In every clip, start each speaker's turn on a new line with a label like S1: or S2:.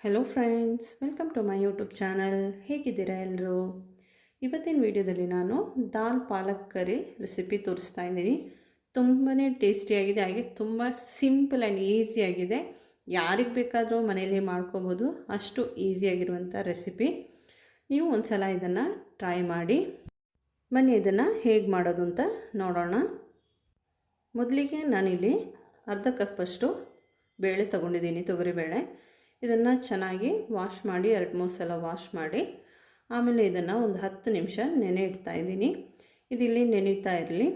S1: Hello friends, welcome to my YouTube channel. ಹೇಗಿದ್ದೀರಾ ಎಲ್ಲರೂ? ಇವತ್ತಿನ ವಿಡಿಯೋದಲ್ಲಿ ನಾನು ದಾಲ್ ಪಾಲಕ್ ಕರಿ ರೆಸಿಪಿ ತೋರಿಸ್ತಾ ಇದ್ದೀನಿ. ತುಂಬಾ ಟೇಸ್ಟಿಯಾಗಿದೆ, ಹಾಗೆ ತುಂಬ ಸಿಂಪಲ್ ಆ್ಯಂಡ್ ಈಸಿಯಾಗಿದೆ. ಯಾರಿಗೆ ಬೇಕಾದರೂ ಮನೆಯಲ್ಲಿ ಮಾಡ್ಕೋಬೋದು, ಅಷ್ಟು ಈಸಿಯಾಗಿರುವಂಥ ರೆಸಿಪಿ. ನೀವು ಒಂದು ಸಲ ಇದನ್ನು ಟ್ರೈ ಮಾಡಿ. ಬನ್ನಿ ಇದನ್ನು ಹೇಗೆ ಮಾಡೋದು ಅಂತ ನೋಡೋಣ. ಮೊದಲಿಗೆ ನಾನಿಲ್ಲಿ ಅರ್ಧ ಕಪ್ಪಷ್ಟು ಬೇಳೆ ತೊಗೊಂಡಿದ್ದೀನಿ, ತೊಗರಿಬೇಳೆ. ಇದನ್ನು ಚೆನ್ನಾಗಿ ವಾಶ್ ಮಾಡಿ 2-3 ಸಲ ವಾಶ್ ಮಾಡಿ ಆಮೇಲೆ ಇದನ್ನು ಒಂದು 10 ನಿಮಿಷ ನೆನೆ ಇಡ್ತಾ ಇದ್ದೀನಿ. ಇದಿಲ್ಲಿ ನೆನೀತಾ ಇರಲಿ.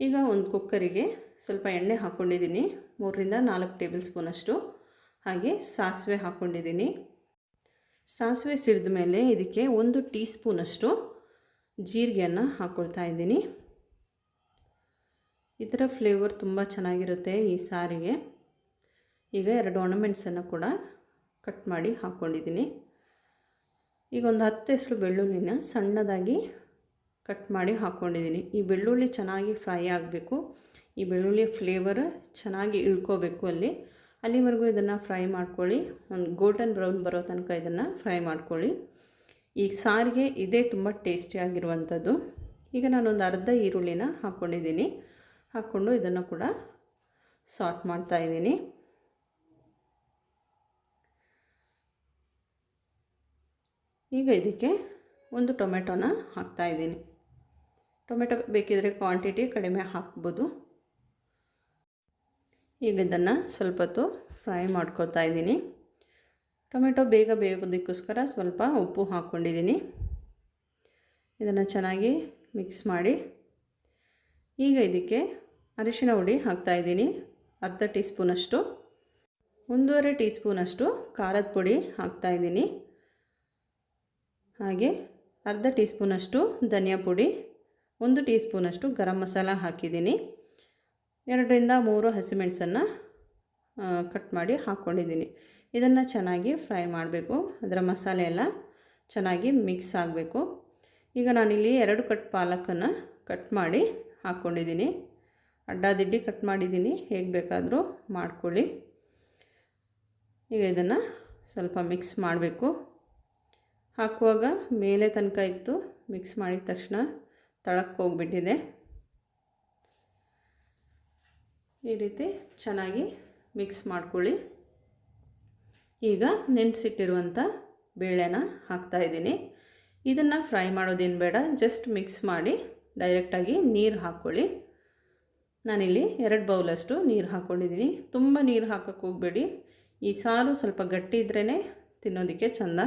S1: ಈಗ ಒಂದು ಕುಕ್ಕರಿಗೆ ಸ್ವಲ್ಪ ಎಣ್ಣೆ ಹಾಕ್ಕೊಂಡಿದ್ದೀನಿ, 3-4 ಟೇಬಲ್ ಸ್ಪೂನಷ್ಟು. ಹಾಗೆ ಸಾಸಿವೆ ಹಾಕ್ಕೊಂಡಿದ್ದೀನಿ. ಸಾಸಿವೆ ಸಿಡಿದ ಮೇಲೆ ಇದಕ್ಕೆ 1 ಟೀ ಸ್ಪೂನಷ್ಟು ಜೀರಿಗೆಯನ್ನು ಹಾಕ್ಕೊಳ್ತಾ ಇದ್ದೀನಿ. ಇದರ ಫ್ಲೇವರ್ ತುಂಬ ಚೆನ್ನಾಗಿರುತ್ತೆ ಈ ಸಾರಿಗೆ. ಈಗ 2 ಒಣಮೆಣಸನ್ನು ಕೂಡ ಕಟ್ ಮಾಡಿ ಹಾಕ್ಕೊಂಡಿದ್ದೀನಿ. ಈಗ ಒಂದು 10 ಹೆಸರು ಬೆಳ್ಳುಳ್ಳಿನ ಸಣ್ಣದಾಗಿ ಕಟ್ ಮಾಡಿ ಹಾಕ್ಕೊಂಡಿದ್ದೀನಿ. ಈ ಬೆಳ್ಳುಳ್ಳಿ ಚೆನ್ನಾಗಿ ಫ್ರೈ ಆಗಬೇಕು, ಈ ಬೆಳ್ಳುಳ್ಳಿ ಫ್ಲೇವರ್ ಚೆನ್ನಾಗಿ ಇಳ್ಕೋಬೇಕು. ಅಲ್ಲಿವರೆಗೂ ಇದನ್ನು ಫ್ರೈ ಮಾಡ್ಕೊಳ್ಳಿ. ಒಂದು ಗೋಲ್ಡನ್ ಬ್ರೌನ್ ಬರೋ ತನಕ ಇದನ್ನು ಫ್ರೈ ಮಾಡ್ಕೊಳ್ಳಿ. ಈ ಸಾರಿಗೆ ಇದೇ ತುಂಬ ಟೇಸ್ಟಿಯಾಗಿರುವಂಥದ್ದು. ಈಗ ನಾನೊಂದು ಅರ್ಧ ಈರುಳ್ಳಿನ ಹಾಕ್ಕೊಂಡಿದ್ದೀನಿ. ಹಾಕ್ಕೊಂಡು ಇದನ್ನು ಕೂಡ ಸಾಟ್ ಮಾಡ್ತಾಯಿದ್ದೀನಿ. ಈಗ ಇದಕ್ಕೆ ಒಂದು ಟೊಮೆಟೊನ ಹಾಕ್ತಾಯಿದ್ದೀನಿ. ಟೊಮೆಟೊ ಬೇಕಿದ್ರೆ ಕ್ವಾಂಟಿಟಿ ಕಡಿಮೆ ಹಾಕ್ಬೋದು. ಈಗ ಇದನ್ನು ಸ್ವಲ್ಪ ಹೊತ್ತು ಫ್ರೈ ಮಾಡ್ಕೊಳ್ತಾ ಇದ್ದೀನಿ. ಟೊಮೆಟೊ ಬೇಗ ಬೇಯೋದಕ್ಕೋಸ್ಕರ ಸ್ವಲ್ಪ ಉಪ್ಪು ಹಾಕ್ಕೊಂಡಿದ್ದೀನಿ. ಇದನ್ನು ಚೆನ್ನಾಗಿ ಮಿಕ್ಸ್ ಮಾಡಿ ಈಗ ಇದಕ್ಕೆ ಅರಿಶಿನ ಹುಡಿ ಹಾಕ್ತಾಯಿದ್ದೀನಿ. ಅರ್ಧ ಟೀ ಸ್ಪೂನಷ್ಟು. 1.5 ಟೀ ಸ್ಪೂನಷ್ಟು ಖಾರದ ಪುಡಿ ಹಾಕ್ತಾಯಿದ್ದೀನಿ. ಹಾಗೆ ಅರ್ಧ ಟೀ ಸ್ಪೂನಷ್ಟು ಧನಿಯಾ ಪುಡಿ, 1 ಟೀ ಸ್ಪೂನಷ್ಟು ಗರಂ ಮಸಾಲ ಹಾಕಿದ್ದೀನಿ. 2-3 ಹಸಿಮೆಣಸನ್ನು ಕಟ್ ಮಾಡಿ ಹಾಕ್ಕೊಂಡಿದ್ದೀನಿ. ಇದನ್ನು ಚೆನ್ನಾಗಿ ಫ್ರೈ ಮಾಡಬೇಕು. ಅದರ ಮಸಾಲೆ ಎಲ್ಲ ಚೆನ್ನಾಗಿ ಮಿಕ್ಸ್ ಆಗಬೇಕು. ಈಗ ನಾನಿಲ್ಲಿ 2 ಕಟ್ ಪಾಲಕನ್ನು ಕಟ್ ಮಾಡಿ ಹಾಕ್ಕೊಂಡಿದ್ದೀನಿ. ಅಡ್ಡಾದಿಡ್ಡಿ ಕಟ್ ಮಾಡಿದ್ದೀನಿ, ಹೇಗೆ ಬೇಕಾದರೂ ಮಾಡ್ಕೊಳ್ಳಿ. ಈಗ ಇದನ್ನು ಸ್ವಲ್ಪ ಮಿಕ್ಸ್ ಮಾಡಬೇಕು. ಹಾಕುವಾಗ ಮೇಲೆ ತನಕ ಇತ್ತು, ಮಿಕ್ಸ್ ಮಾಡಿದ ತಕ್ಷಣ ತಳಕ್ಕೆ ಹೋಗಿಬಿಟ್ಟಿದೆ. ಈ ರೀತಿ ಚೆನ್ನಾಗಿ ಮಿಕ್ಸ್ ಮಾಡ್ಕೊಳ್ಳಿ. ಈಗ ನೆನೆಸಿಟ್ಟಿರುವಂಥ ಬೇಳೆನ ಹಾಕ್ತಾಯಿದ್ದೀನಿ. ಇದನ್ನು ಫ್ರೈ ಮಾಡೋದೇನು ಬೇಡ, ಜಸ್ಟ್ ಮಿಕ್ಸ್ ಮಾಡಿ ಡೈರೆಕ್ಟಾಗಿ ನೀರು ಹಾಕ್ಕೊಳ್ಳಿ. ನಾನಿಲ್ಲಿ 2 ಬೌಲಷ್ಟು ನೀರು ಹಾಕ್ಕೊಂಡಿದ್ದೀನಿ. ತುಂಬ ನೀರು ಹಾಕೋಕ್ಕೆ ಹೋಗಬೇಡಿ. ಈ ಸಾರು ಸ್ವಲ್ಪ ಗಟ್ಟಿ ಇದ್ರೇ ತಿನ್ನೋದಕ್ಕೆ ಚೆಂದ.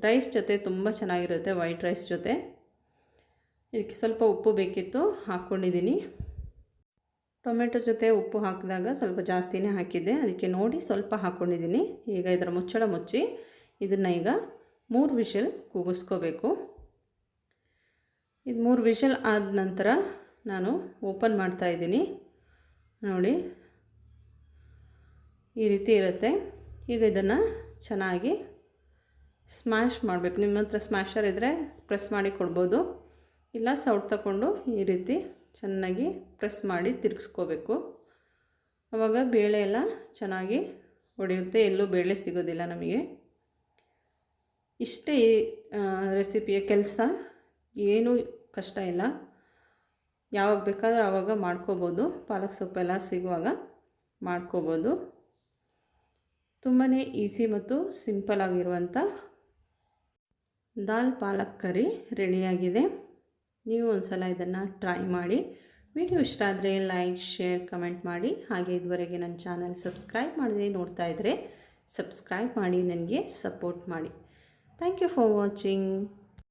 S1: ರೈಸ್ ಜೊತೆ ತುಂಬ ಚೆನ್ನಾಗಿರುತ್ತೆ, ವೈಟ್ ರೈಸ್ ಜೊತೆ. ಇದಕ್ಕೆ ಸ್ವಲ್ಪ ಉಪ್ಪು ಬೇಕಿತ್ತು, ಹಾಕ್ಕೊಂಡಿದ್ದೀನಿ. ಟೊಮೆಟೊ ಜೊತೆ ಉಪ್ಪು ಹಾಕಿದಾಗ ಸ್ವಲ್ಪ ಜಾಸ್ತಿನೇ ಹಾಕಿದ್ದೆ, ಅದಕ್ಕೆ ನೋಡಿ ಸ್ವಲ್ಪ ಹಾಕ್ಕೊಂಡಿದ್ದೀನಿ. ಈಗ ಇದರ ಮುಚ್ಚಳ ಮುಚ್ಚಿ ಇದನ್ನು ಈಗ 3 ವಿಷಲ್ ಕೂಗಿಸ್ಕೋಬೇಕು. ಇದು 3 ವಿಷಲ್ ಆದ ನಂತರ ನಾನು ಓಪನ್ ಮಾಡ್ತಾಯಿದ್ದೀನಿ. ನೋಡಿ ಈ ರೀತಿ ಇರುತ್ತೆ. ಈಗ ಇದನ್ನು ಚೆನ್ನಾಗಿ ಸ್ಮ್ಯಾಶ್ ಮಾಡಬೇಕು. ನಿಮ್ಮ ಹತ್ರ ಸ್ಮ್ಯಾಶರ್ ಇದ್ದರೆ ಪ್ರೆಸ್ ಮಾಡಿ ಕೊಡ್ಬೋದು, ಇಲ್ಲ ಸೌಟ್ ತಗೊಂಡು ಈ ರೀತಿ ಚೆನ್ನಾಗಿ ಪ್ರೆಸ್ ಮಾಡಿ ತಿರುಗಿಸ್ಕೋಬೇಕು. ಆವಾಗ ಬೇಳೆ ಎಲ್ಲ ಚೆನ್ನಾಗಿ ಹೊಡೆಯುತ್ತೆ, ಎಲ್ಲೂ ಬೇಳೆ ಸಿಗೋದಿಲ್ಲ ನಮಗೆ. ಇಷ್ಟೇ ಈ ರೆಸಿಪಿಯ ಕೆಲಸ, ಏನೂ ಕಷ್ಟ ಇಲ್ಲ. ಯಾವಾಗ ಬೇಕಾದರೂ ಆವಾಗ ಮಾಡ್ಕೋಬೋದು. ಪಾಲಕ್ ಸೊಪ್ಪೆಲ್ಲ ಸಿಗುವಾಗ ಮಾಡ್ಕೋಬೋದು. ತುಂಬಾ ಈಸಿ ಮತ್ತು ಸಿಂಪಲ್ ಆಗಿರುವಂಥ ದಾಲ್ ಪಾಲಕ್ ಕರಿ ರೆಡಿಯಾಗಿದೆ. ನೀವು ಒಂದು ಸಲ ಇದನ್ನು ಟ್ರೈ ಮಾಡಿ. ವಿಡಿಯೋ ಇಷ್ಟ ಆದರೆ ಲೈಕ್, ಶೇರ್, ಕಮೆಂಟ್ ಮಾಡಿ. ಹಾಗೆ ಇದುವರೆಗೆ ನನ್ನ ಚಾನಲ್ ಸಬ್ಸ್ಕ್ರೈಬ್ ಮಾಡದೆ ನೋಡ್ತಾ ಇದ್ದರೆ ಸಬ್ಸ್ಕ್ರೈಬ್ ಮಾಡಿ, ನನಗೆ ಸಪೋರ್ಟ್ ಮಾಡಿ. Thank you for watching.